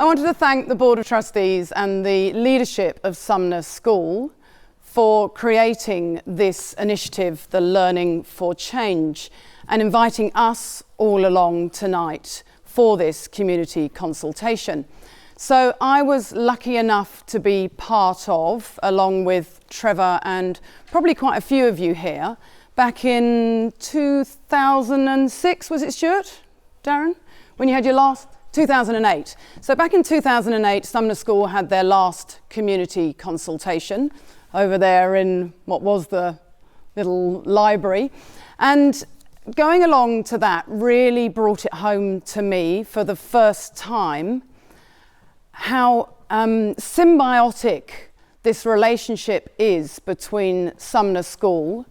I wanted to thank the Board of Trustees and the leadership of Sumner School for creating this initiative, the Learning for Change, and inviting us all along tonight for this community consultation. So I was lucky enough to be part of, along with Trevor and probably quite a few of you here, back in 2006, was it Stuart, Darren? When you had your last? 2008. So back in 2008, Sumner School had their last community consultation over there in what was the little library. And going along to that really brought it home to me for the first time how symbiotic this relationship is between Sumner School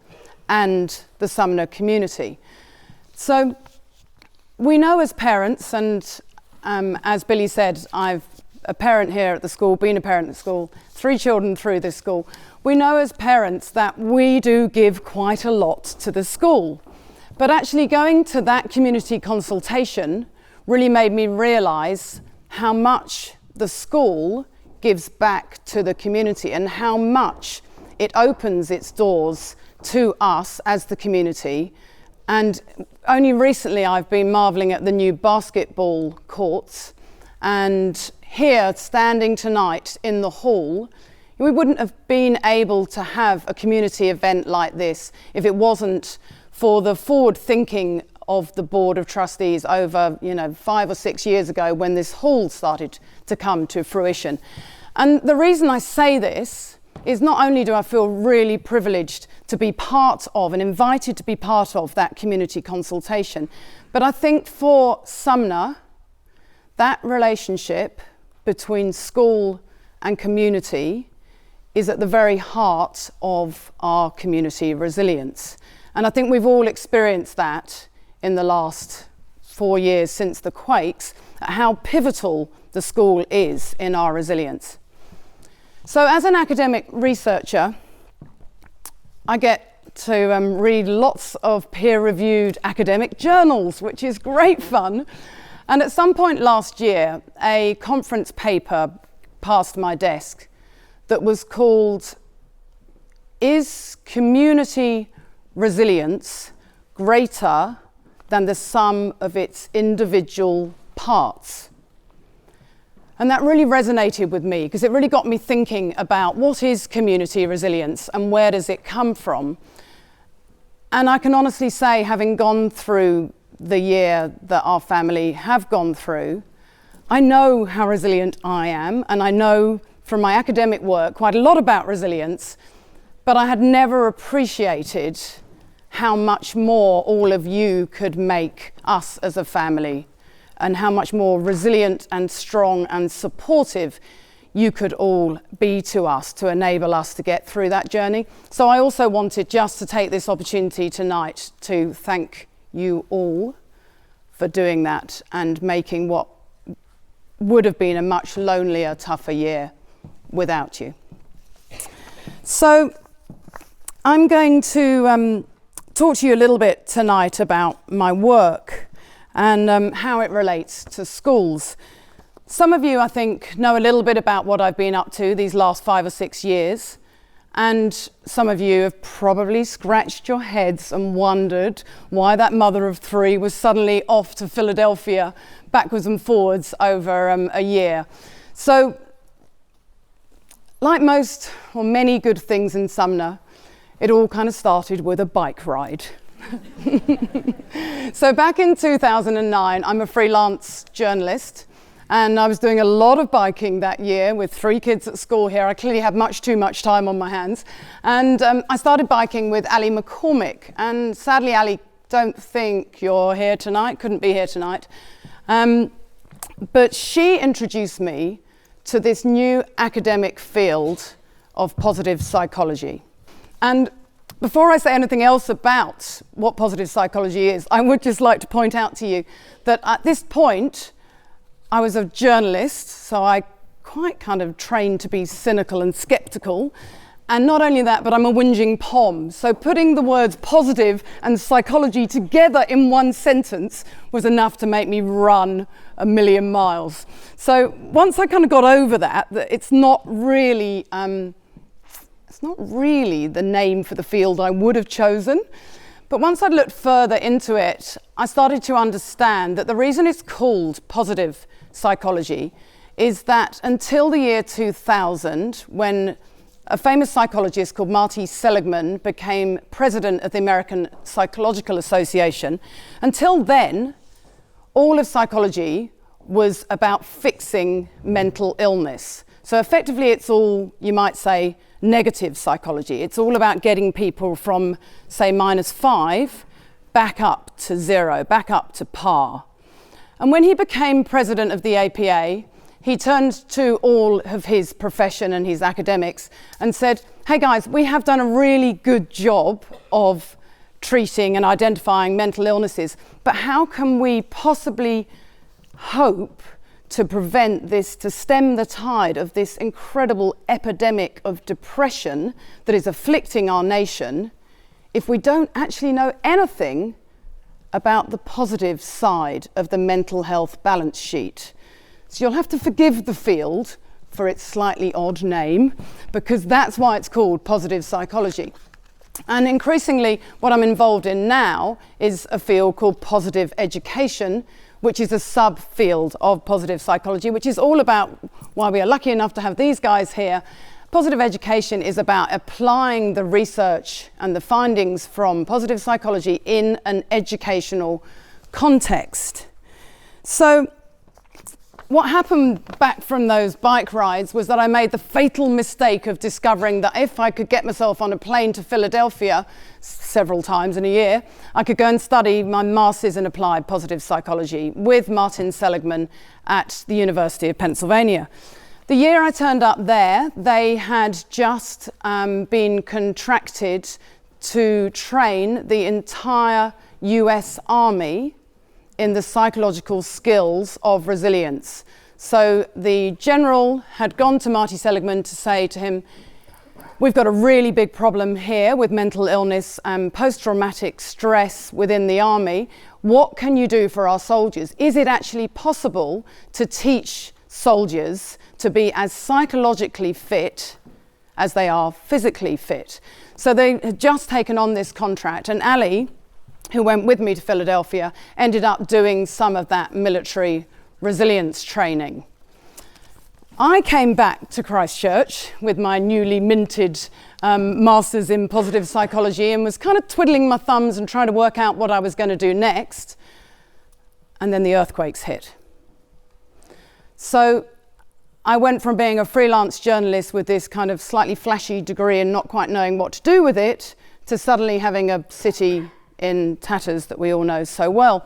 and the Sumner community. So we know as parents, and as Billy said, I've a parent here at the school, been a parent at the school, 3 children through this school. We know as parents that we do give quite a lot to the school. But actually going to that community consultation really made me realise how much the school gives back to the community and how much it opens its doors to us as the community. And only recently I've been marvelling at the new basketball courts, and here standing tonight in the hall, we wouldn't have been able to have a community event like this if it wasn't for the forward thinking of the Board of Trustees over 5 or 6 years ago when this hall started to come to fruition. And the reason I say this is not only do I feel really privileged to be part of and invited to be part of that community consultation, but I think for Sumner, that relationship between school and community is at the very heart of our community resilience. And I think we've all experienced that in the last 4 years since the quakes, how pivotal the school is in our resilience. So as an academic researcher, I get to read lots of peer-reviewed academic journals, which is great fun. And at some point last year, a conference paper passed my desk that was called "Is Community Resilience Greater than the Sum of Its Individual Parts?" And that really resonated with me because it really got me thinking about what is community resilience and where does it come from. And I can honestly say, having gone through the year that our family have gone through, I know how resilient I am, and I know from my academic work quite a lot about resilience, but I had never appreciated how much more all of you could make us as a family, and how much more resilient and strong and supportive you could all be to us to enable us to get through that journey. So I also wanted just to take this opportunity tonight to thank you all for doing that and making what would have been a much lonelier, tougher year without you. So I'm going to talk to you a little bit tonight about my work and how it relates to schools. Some of you, I think, know a little bit about what I've been up to these last 5 or 6 years, and some of you have probably scratched your heads and wondered why that mother of 3 was suddenly off to Philadelphia backwards and forwards over a year. So, like most or many good things in Sumner, it all kind of started with a bike ride. So back in 2009, I'm a freelance journalist, and I was doing a lot of biking that year with 3 kids at school here. I clearly had much too much time on my hands. And I started biking with Ali McCormick. And sadly, Ali, don't think you're here tonight, couldn't be here tonight. But she introduced me to this new academic field of positive psychology. And before I say anything else about what positive psychology is, I would just like to point out to you that at this point, I was a journalist, so I quite kind of trained to be cynical and skeptical. And not only that, but I'm a whinging POM. So putting the words positive and psychology together in one sentence was enough to make me run a million miles. So once I kind of got over that it's not really the name for the field I would have chosen. But once I'd looked further into it, I started to understand that the reason it's called positive psychology is that until the year 2000, when a famous psychologist called Marty Seligman became president of the American Psychological Association, until then, all of psychology was about fixing mental illness. So effectively, it's all, you might say, negative psychology. It's all about getting people from, say, -5 back up to 0, back up to par. And when he became president of the APA, he turned to all of his profession and his academics and said, hey guys, we have done a really good job of treating and identifying mental illnesses, but how can we possibly hope to prevent this, to stem the tide of this incredible epidemic of depression that is afflicting our nation if we don't actually know anything about the positive side of the mental health balance sheet? So you'll have to forgive the field for its slightly odd name, because that's why it's called positive psychology. And increasingly, what I'm involved in now is a field called positive education, which is a subfield of positive psychology, which is all about why we are lucky enough to have these guys here. Positive education is about applying the research and the findings from positive psychology in an educational context. So what happened back from those bike rides was that I made the fatal mistake of discovering that if I could get myself on a plane to Philadelphia several times in a year, I could go and study my Master's in Applied Positive Psychology with Martin Seligman at the University of Pennsylvania. The year I turned up there, they had just been contracted to train the entire US Army in the psychological skills of resilience. So the general had gone to Marty Seligman to say to him, we've got a really big problem here with mental illness and post-traumatic stress within the army. What can you do for our soldiers? Is it actually possible to teach soldiers to be as psychologically fit as they are physically fit? So they had just taken on this contract, and Ali, who went with me to Philadelphia, ended up doing some of that military resilience training. I came back to Christchurch with my newly minted Masters in Positive Psychology and was kind of twiddling my thumbs and trying to work out what I was going to do next. And then the earthquakes hit. So I went from being a freelance journalist with this kind of slightly flashy degree and not quite knowing what to do with it, to suddenly having a city in tatters that we all know so well.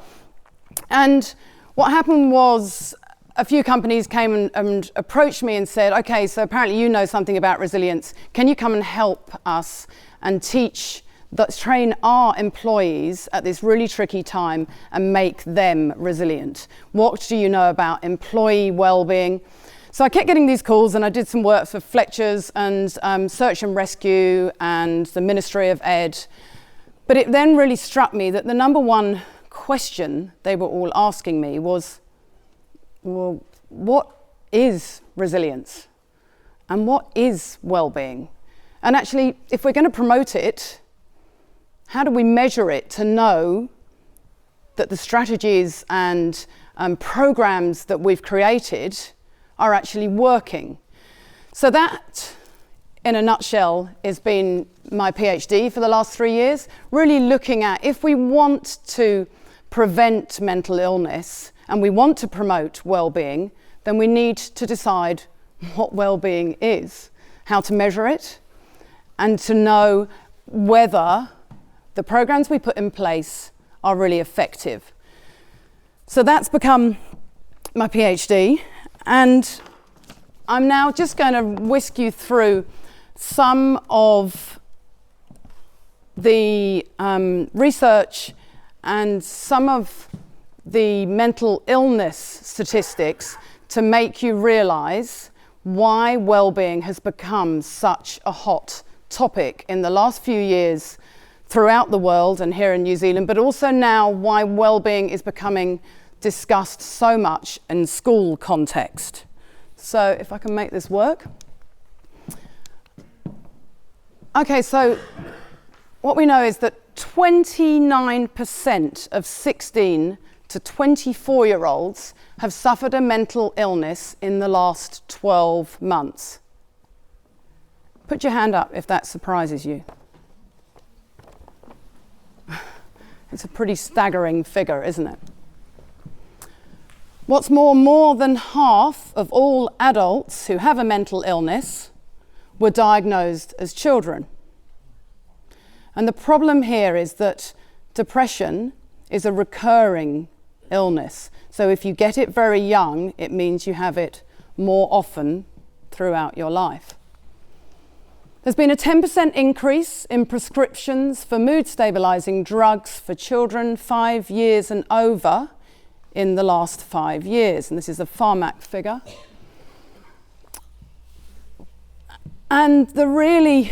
And what happened was a few companies came and approached me and said, okay, so apparently you know something about resilience. Can you come and help us and train our employees at this really tricky time and make them resilient? What do you know about employee well-being? So I kept getting these calls, and I did some work for Fletcher's and Search and Rescue and the Ministry of Ed. But it then really struck me that the number one question they were all asking me was, well, what is resilience? And what is well-being? And actually, if we're going to promote it, how do we measure it to know that the strategies and programs that we've created are actually working? So that, in a nutshell, has been my PhD for the last 3 years, really looking at if we want to prevent mental illness and we want to promote well-being, then we need to decide what well-being is, how to measure it, and to know whether the programs we put in place are really effective. So that's become my PhD, and I'm now just going to whisk you through some of the research and some of the mental illness statistics to make you realize why well-being has become such a hot topic in the last few years throughout the world and here in New Zealand, but also now why well-being is becoming discussed so much in school context. So if I can make this work. Okay, so what we know is that 29% of 16 to 24-year-olds have suffered a mental illness in the last 12 months. Put your hand up if that surprises you. It's a pretty staggering figure, isn't it? What's more than half of all adults who have a mental illness were diagnosed as children. And the problem here is that depression is a recurring illness. So if you get it very young, it means you have it more often throughout your life. There's been a 10% increase in prescriptions for mood stabilizing drugs for children 5 years and over in the last 5 years. And this is a Pharmac figure. And the really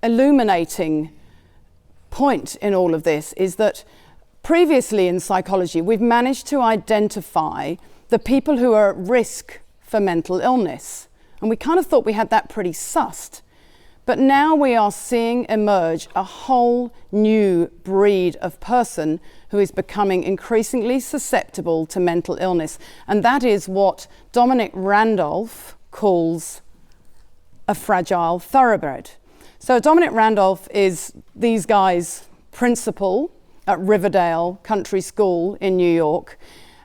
illuminating point in all of this is that previously in psychology, we've managed to identify the people who are at risk for mental illness. And we kind of thought we had that pretty sussed. But now we are seeing emerge a whole new breed of person who is becoming increasingly susceptible to mental illness. And that is what Dominic Randolph calls a fragile thoroughbred. So Dominic Randolph is these guys' principal at Riverdale Country School in New York.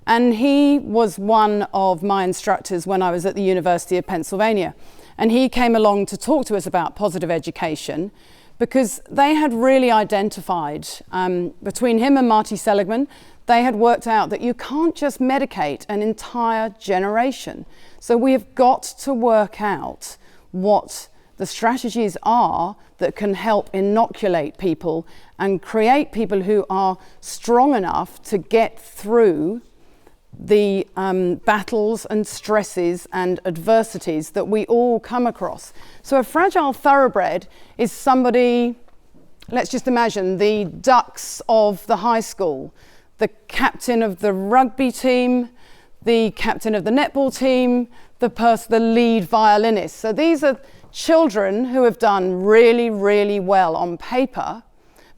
And he was one of my instructors when I was at the University of Pennsylvania. And he came along to talk to us about positive education because they had really identified, between him and Marty Seligman, they had worked out that you can't just medicate an entire generation. So we have got to work out what the strategies are that can help inoculate people and create people who are strong enough to get through the battles and stresses and adversities that we all come across. So a fragile thoroughbred is somebody, let's just imagine the ducks of the high school, the captain of the rugby team, the captain of the netball team, the lead violinist. So these are children who have done really, really well on paper,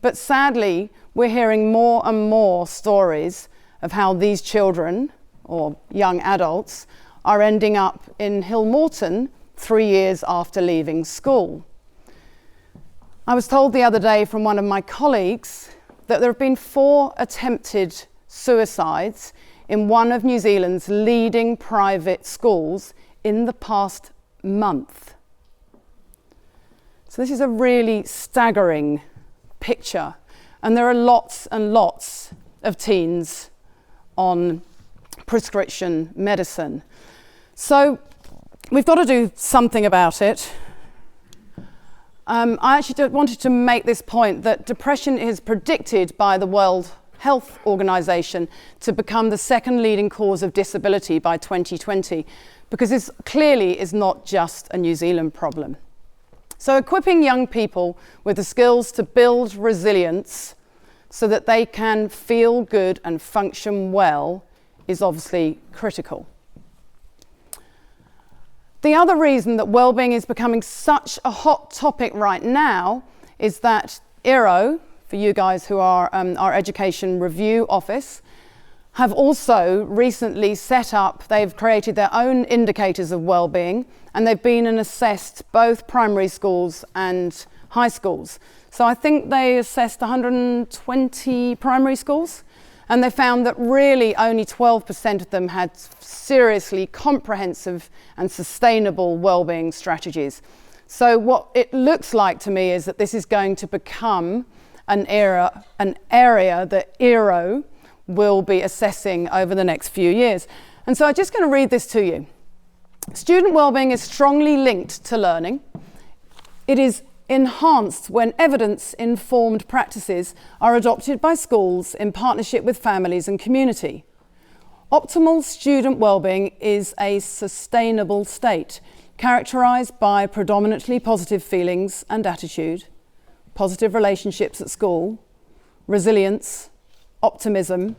but sadly we're hearing more and more stories of how these children, or young adults, are ending up in Hill Morton 3 years after leaving school. I was told the other day from one of my colleagues that there have been 4 attempted suicides in one of New Zealand's leading private schools in the past month. So this is a really staggering picture, and there are lots and lots of teens on prescription medicine. So we've got to do something about it. I actually wanted to make this point that depression is predicted by the World Health Organization to become the second leading cause of disability by 2020, because this clearly is not just a New Zealand problem. So equipping young people with the skills to build resilience so that they can feel good and function well is obviously critical. The other reason that wellbeing is becoming such a hot topic right now is that ERO, for you guys who are our Education Review Office, have also recently set up, they've created their own indicators of wellbeing, and they've been and assessed both primary schools and high schools. So I think they assessed 120 primary schools, and they found that really only 12% of them had seriously comprehensive and sustainable wellbeing strategies. So what it looks like to me is that this is going to become an area that ERO will be assessing over the next few years. And so I'm just going to read this to you. Student wellbeing is strongly linked to learning. It is enhanced when evidence-informed practices are adopted by schools in partnership with families and community. Optimal student wellbeing is a sustainable state, characterised by predominantly positive feelings and attitude, positive relationships at school, resilience, optimism,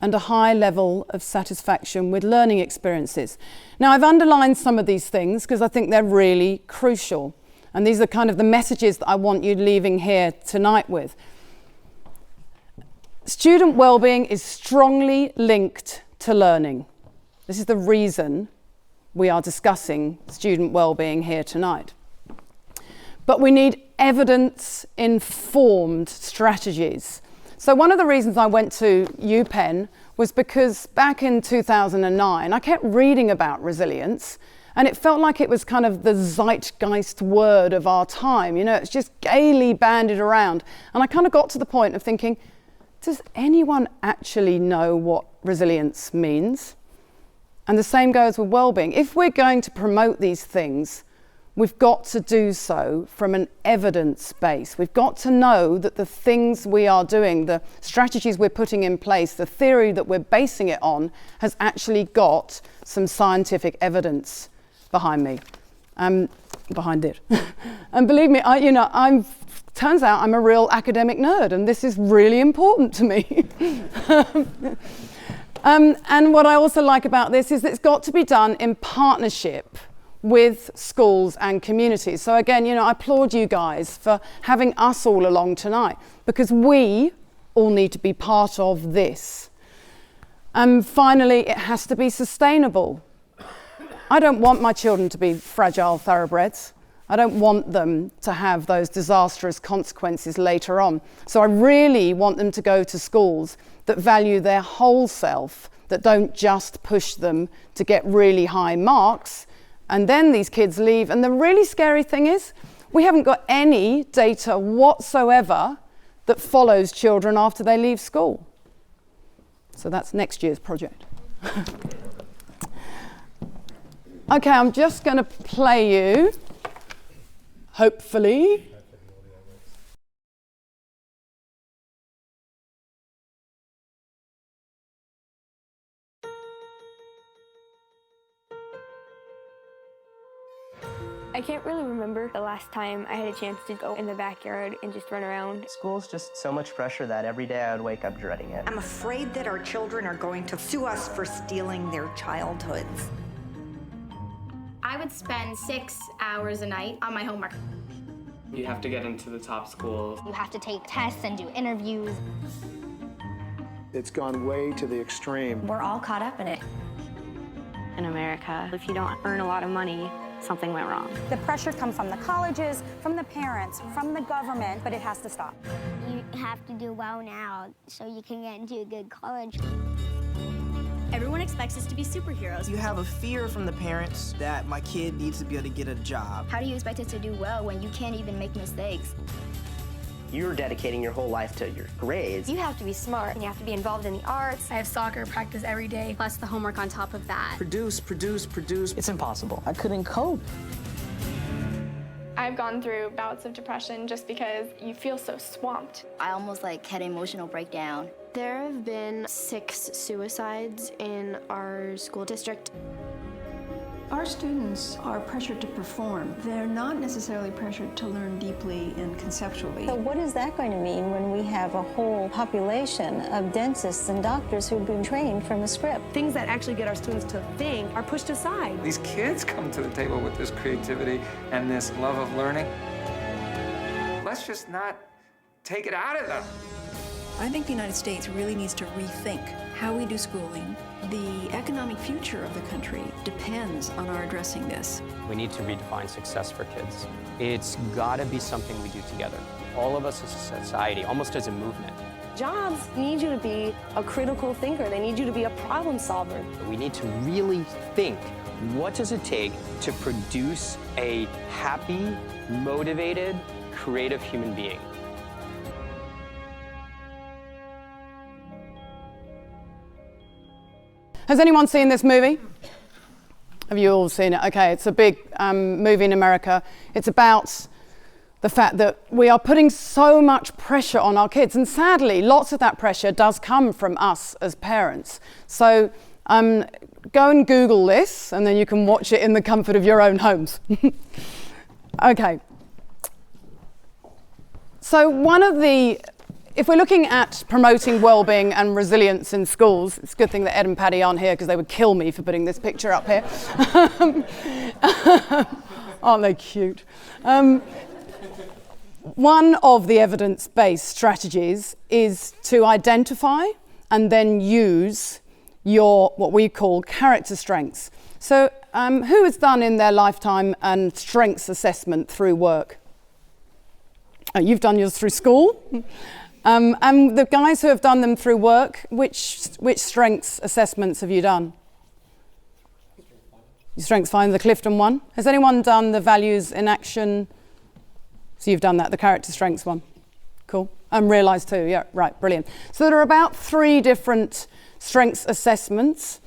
and a high level of satisfaction with learning experiences. Now, I've underlined some of these things because I think they're really crucial. And these are kind of the messages that I want you leaving here tonight with. Student well-being is strongly linked to learning. This is the reason we are discussing student well-being here tonight. But we need evidence-informed strategies. So one of the reasons I went to UPenn was because back in 2009, I kept reading about resilience, and it felt like it was kind of the zeitgeist word of our time. You know, it's just gaily bandied around. And I kind of got to the point of thinking, does anyone actually know what resilience means? And the same goes with well-being. If we're going to promote these things, we've got to do so from an evidence base. We've got to know that the things we are doing, the strategies we're putting in place, the theory that we're basing it on, has actually got some scientific evidence behind me, behind it. And believe me, turns out I'm a real academic nerd, and this is really important to me. And what I also like about this is that it's got to be done in partnership with schools and communities. So again, I applaud you guys for having us all along tonight, because we all need to be part of this. And finally, it has to be sustainable. I don't want my children to be fragile thoroughbreds. I don't want them to have those disastrous consequences later on. So I really want them to go to schools that value their whole self, that don't just push them to get really high marks. And then these kids leave. And the really scary thing is, we haven't got any data whatsoever that follows children after they leave school. So that's next year's project. Okay, I'm just going to play you, hopefully. I can't really remember the last time I had a chance to go in the backyard and just run around. School's just so much pressure that every day I would wake up dreading it. I'm afraid that our children are going to sue us for stealing their childhoods. I would spend 6 hours a night on my homework. You have to get into the top schools. You have to take tests and do interviews. It's gone way to the extreme. We're all caught up in it. In America, if you don't earn a lot of money, something went wrong. The pressure comes from the colleges, from the parents, from the government, but it has to stop. You have to do well now so you can get into a good college. Everyone expects us to be superheroes. You have a fear from the parents that my kid needs to be able to get a job. How do you expect us to do well when you can't even make mistakes? You're dedicating your whole life to your grades. You have to be smart, and you have to be involved in the arts. I have soccer practice every day, plus the homework on top of that. Produce. It's impossible. I couldn't cope. I've gone through bouts of depression just because you feel so swamped. I almost had an emotional breakdown. There have been 6 suicides in our school district. Our students are pressured to perform. They're not necessarily pressured to learn deeply and conceptually. So what is that going to mean when we have a whole population of dentists and doctors who've been trained from a script? Things that actually get our students to think are pushed aside. These kids come to the table with this creativity and this love of learning. Let's just not take it out of them. I think the United States really needs to rethink how we do schooling. The economic future of the country depends on our addressing this. We need to redefine success for kids. It's got to be something we do together. All of us as a society, almost as a movement. Jobs need you to be a critical thinker. They need you to be a problem solver. We need to really think, what does it take to produce a happy, motivated, creative human being? Has anyone seen this movie? Have you all seen it? Okay, it's a big movie in America. It's about the fact that we are putting so much pressure on our kids, and sadly, lots of that pressure does come from us as parents. So go and Google this, and then you can watch it in the comfort of your own homes. Okay. So if we're looking at promoting well-being and resilience in schools, it's a good thing that Ed and Paddy aren't here because they would kill me for putting this picture up here. Aren't they cute? One of the evidence-based strategies is to identify and then use your, what we call, character strengths. So who has done in their lifetime a strengths assessment through work? Oh, you've done yours through school. And the guys who have done them through work, which strengths assessments have you done? Your strengths finder, the Clifton one. Has anyone done the values in action? So you've done that, the character strengths one. Cool. And realise too, yeah, right, brilliant. So there are about 3 different strengths assessments.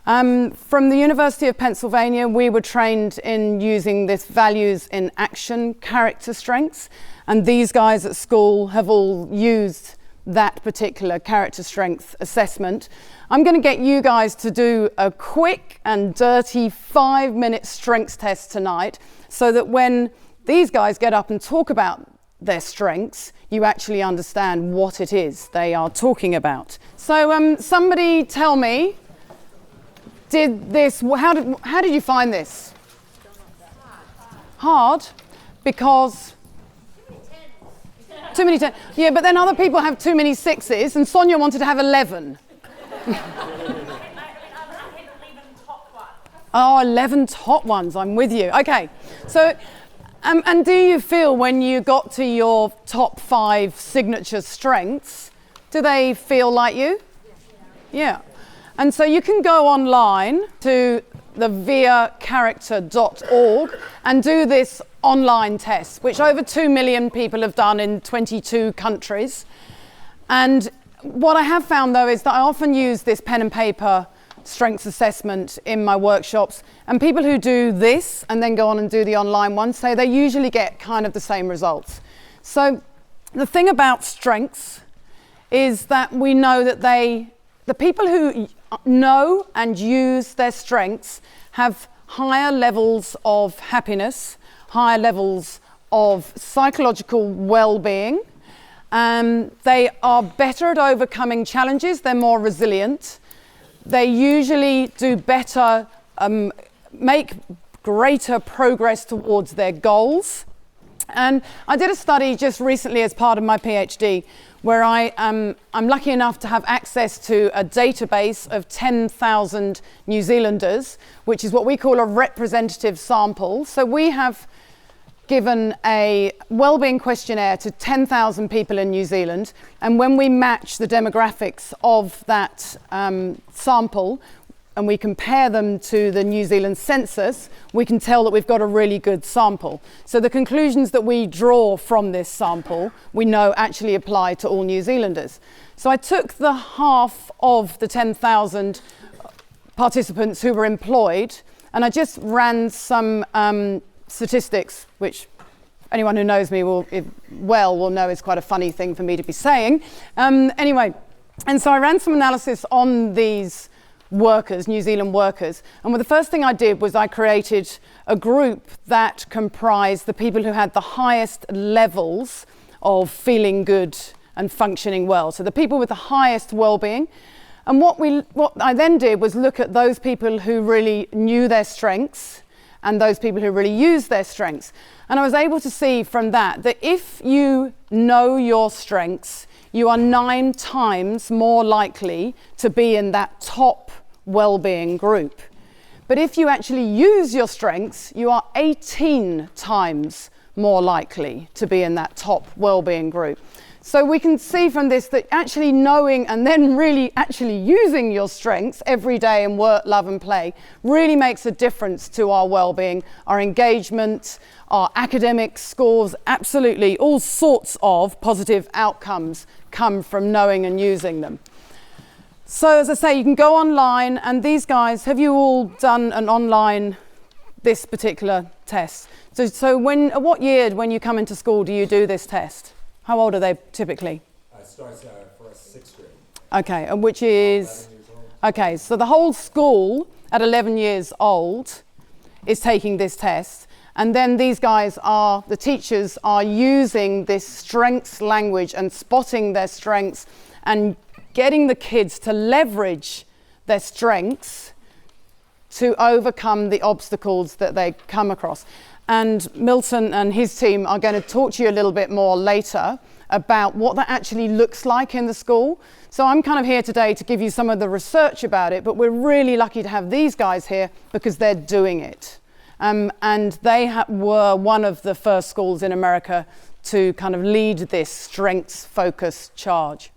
From the University of Pennsylvania, we were trained in using this values in action character strengths. And these guys at school have all used that particular character strength assessment. I'm going to get you guys to do a quick and dirty 5-minute strengths test tonight so that when these guys get up and talk about their strengths, you actually understand what it is they are talking about. So somebody tell me, how did you find this? Hard? Because too many 10s. Yeah, but then other people have too many 6s, and Sonia wanted to have 11. Oh, 11 top ones, I'm with you. Okay, so, and do you feel when you got to your top 5 signature strengths, do they feel like you? Yeah. And so you can go online to the viacharacter.org and do this online test, which over 2 million people have done in 22 countries. And what I have found, though, is that I often use this pen and paper strengths assessment in my workshops, and people who do this and then go on and do the online one say they usually get kind of the same results. So the thing about strengths is that we know that the people who know and use their strengths have higher levels of happiness, higher levels of psychological well-being. They are better at overcoming challenges. They're more resilient. They usually do better, make greater progress towards their goals. And I did a study just recently as part of my PhD where I'm lucky enough to have access to a database of 10,000 New Zealanders, which is what we call a representative sample. So we have given a wellbeing questionnaire to 10,000 people in New Zealand, and when we match the demographics of that sample and we compare them to the New Zealand census, we can tell that we've got a really good sample. So the conclusions that we draw from this sample, we know actually apply to all New Zealanders. So I took the half of the 10,000 participants who were employed, and I just ran some statistics, which anyone who knows me will know is quite a funny thing for me to be saying. Anyway, and so I ran some analysis on these workers, New Zealand workers, and the first thing I did was I created a group that comprised the people who had the highest levels of feeling good and functioning well. So the people with the highest well-being. And what I then did was look at those people who really knew their strengths and those people who really use their strengths. And I was able to see from that if you know your strengths, you are 9 times more likely to be in that top well-being group. But if you actually use your strengths, you are 18 times more likely to be in that top well-being group. So we can see from this that actually knowing and then really actually using your strengths every day in work, love and play really makes a difference to our well-being, our engagement, our academic scores. Absolutely all sorts of positive outcomes come from knowing and using them. So as I say, you can go online, and these guys, have you all done an online, this particular test? So at what year when you come into school do you do this test? How old are they typically? It starts for us 6th grade. Okay, and which is, okay, so the whole school at 11 years old is taking this test. And then these guys are, the teachers are using this strengths language and spotting their strengths and getting the kids to leverage their strengths to overcome the obstacles that they come across. And Milton and his team are going to talk to you a little bit more later about what that actually looks like in the school. So I'm kind of here today to give you some of the research about it, but we're really lucky to have these guys here because they're doing it. And they were one of the first schools in America to kind of lead this strengths-focused charge.